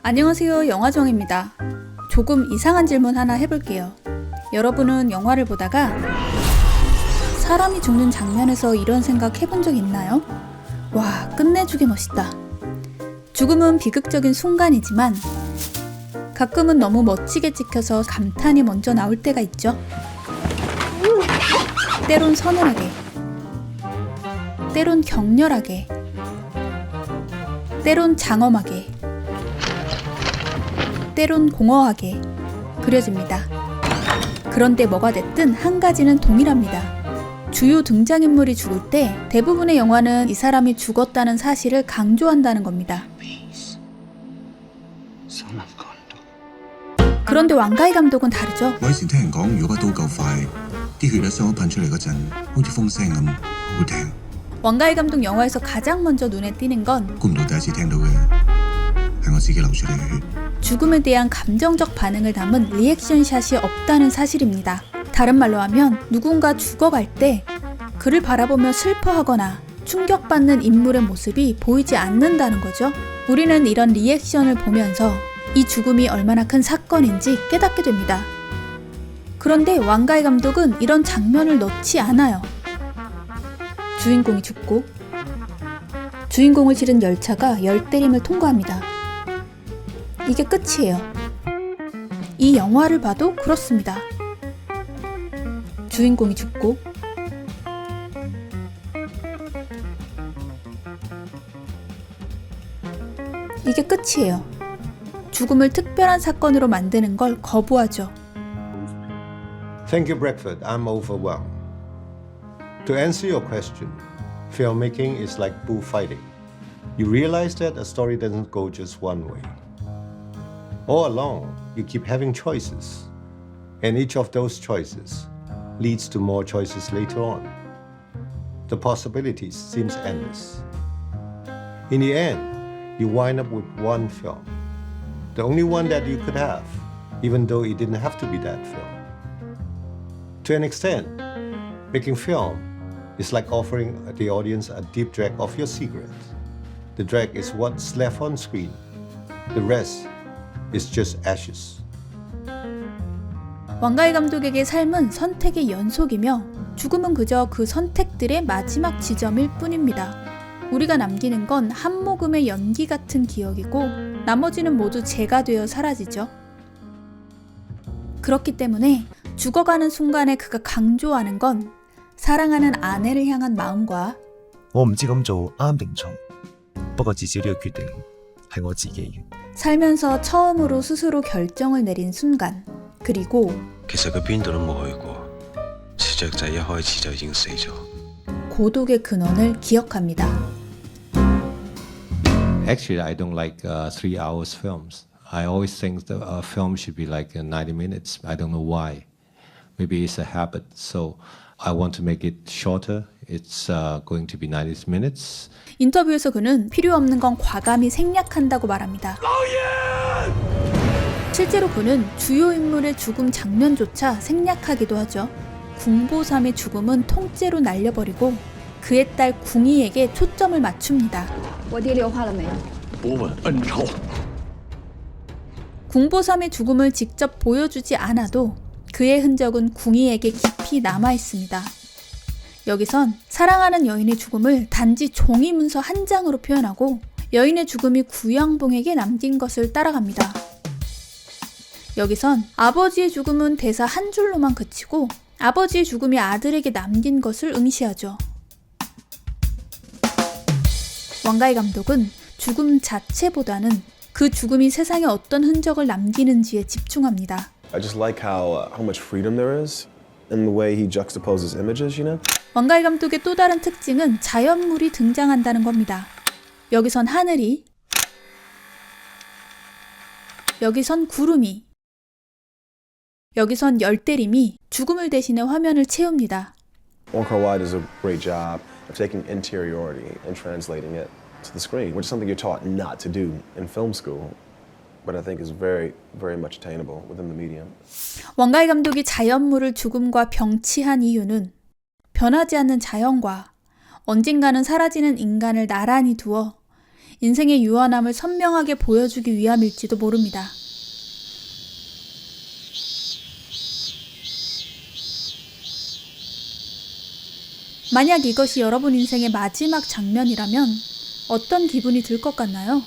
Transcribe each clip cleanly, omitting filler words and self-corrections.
안녕하세요, 영화정입니다. 조금 이상한 질문 하나 해볼게요. 여러분은 영화를 보다가 사람이 죽는 장면에서 이런 생각 해본 적 있나요? 와, 끝내주게 멋있다. 죽음은 비극적인 순간이지만 가끔은 너무 멋지게 찍혀서 감탄이 먼저 나올 때가 있죠. 때론 서늘하게, 때론 격렬하게, 때론 장엄하게, 때론 공허하게 그려집니다. 그런데 뭐가 됐든 한 가지는 동일합니다. 주요 등장인물이 죽을 때 대부분의 영화는 이 사람이 죽었다는 사실을 강조한다는 겁니다. 그런데 왕가희 감독은 다르죠. 我先聽人講，如果把刀夠快，啲血咧想噴出嚟嗰陣，好似風聲咁，好聽。 왕가희 감독 영화에서 가장 먼저 눈에 띄는 건 估唔到第一次聽到嘅係我自己流出嚟嘅血。 죽음에 대한 감정적 반응을 담은 리액션샷이 없다는 사실입니다. 다른 말로 하면 누군가 죽어갈 때 그를 바라보며 슬퍼하거나 충격받는 인물의 모습이 보이지 않는다는 거죠. 우리는 이런 리액션을 보면서 이 죽음이 얼마나 큰 사건인지 깨닫게 됩니다. 그런데 왕가희 감독은 이런 장면을 넣지 않아요. 주인공이 죽고 주인공을 실은 열차가 열대림을 통과합니다. 이게 끝이에요. 이 영화를 봐도 그렇습니다. 주인공이 죽고 이게 끝이에요. 죽음을 특별한 사건으로 만드는 걸 거부하죠. Thank you, Bradford. I'm overwhelmed. To answer your question, filmmaking is like bullfighting. You realize that a story doesn't go just one way. All along, you keep having choices, and each of those choices leads to more choices later on. The possibilities seems endless. In the end, you wind up with one film, the only one that you could have, even though it didn't have to be that film. To an extent, making film is like offering the audience a deep drag of your secret. The drag is what's left on screen. The rest is just ashes. 왕가희 감독에게 삶은 선택의 연속이며 죽음은 그저 그 선택들의 마지막 지점일 뿐입니다. 우리가 남기는 건 한 모금의 연기 같은 기억이고 나머지는 모두 재가 되어 사라지죠. 그렇기 때문에 죽어가는 순간에 그가 강조하는 건 사랑하는 아내를 향한 마음과 我唔知咁做啱定錯，不過至少呢個決定係我自己嘅。 살면서 처음으로 스스로 결정을 내린 순간, 그리고 其實佢邊度都冇去過，赤雀仔一開始就已經死咗。 고독의 근원을 기억합니다. Actually, I don't like 3 hours films. I always think that a film should be like 90 minutes. I don't know why. Maybe it's a habit. So I want to make it shorter. It's going to be 90 minutes. 인터뷰에서 그는 필요 없는 건 과감히 생략한다고 말합니다. 실제로 그는 주요 인물의 죽음 장면조차 생략하기도 하죠. 궁보삼의 죽음은 통째로 날려버리고 그의 딸 궁이에게 초점을 맞춥니다. 我爹留话了没有？ 不问恩仇。 궁보삼의 죽음을 직접 보여주지 않아도 그의 흔적은 궁이에게 깊이 남아 있습니다. 여기선 사랑하는 여인의 죽음을 단지 종이 문서 한 장으로 표현하고 여인의 죽음이 구양봉에게 남긴 것을 따라갑니다. 여기선 아버지의 죽음은 대사 한 줄로만 그치고 아버지의 죽음이 아들에게 남긴 것을 응시하죠. 왕가희 감독은 죽음 자체보다는 그 죽음이 세상에 어떤 흔적을 남기는지에 집중합니다. I just like how much freedom there is in the way he juxtaposes images, you know? 왕가희 감독의 또 다른 특징은 자연물이 등장한다는 겁니다. 여기선 하늘이, 여기선 구름이, 여기선 열대림이 죽음을 대신해 화면을 채웁니다. Wong Kar-wai does a great job of taking interiority and translating it to the screen, which is something you're taught not to do in film school, but I think is very, very much attainable within the medium. 왕가희 감독이 자연물을 죽음과 병치한 이유는 변하지 않는 자연과 언젠가는 사라지는 인간을 나란히 두어 인생의 유한함을 선명하게 보여주기 위함일지도 모릅니다. 만약 이것이 여러분 인생의 마지막 장면이라면 어떤 기분이 들 것 같나요?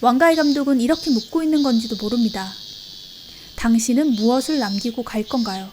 왕가희 감독은 이렇게 묻고 있는 건지도 모릅니다. 당신은 무엇을 남기고 갈 건가요?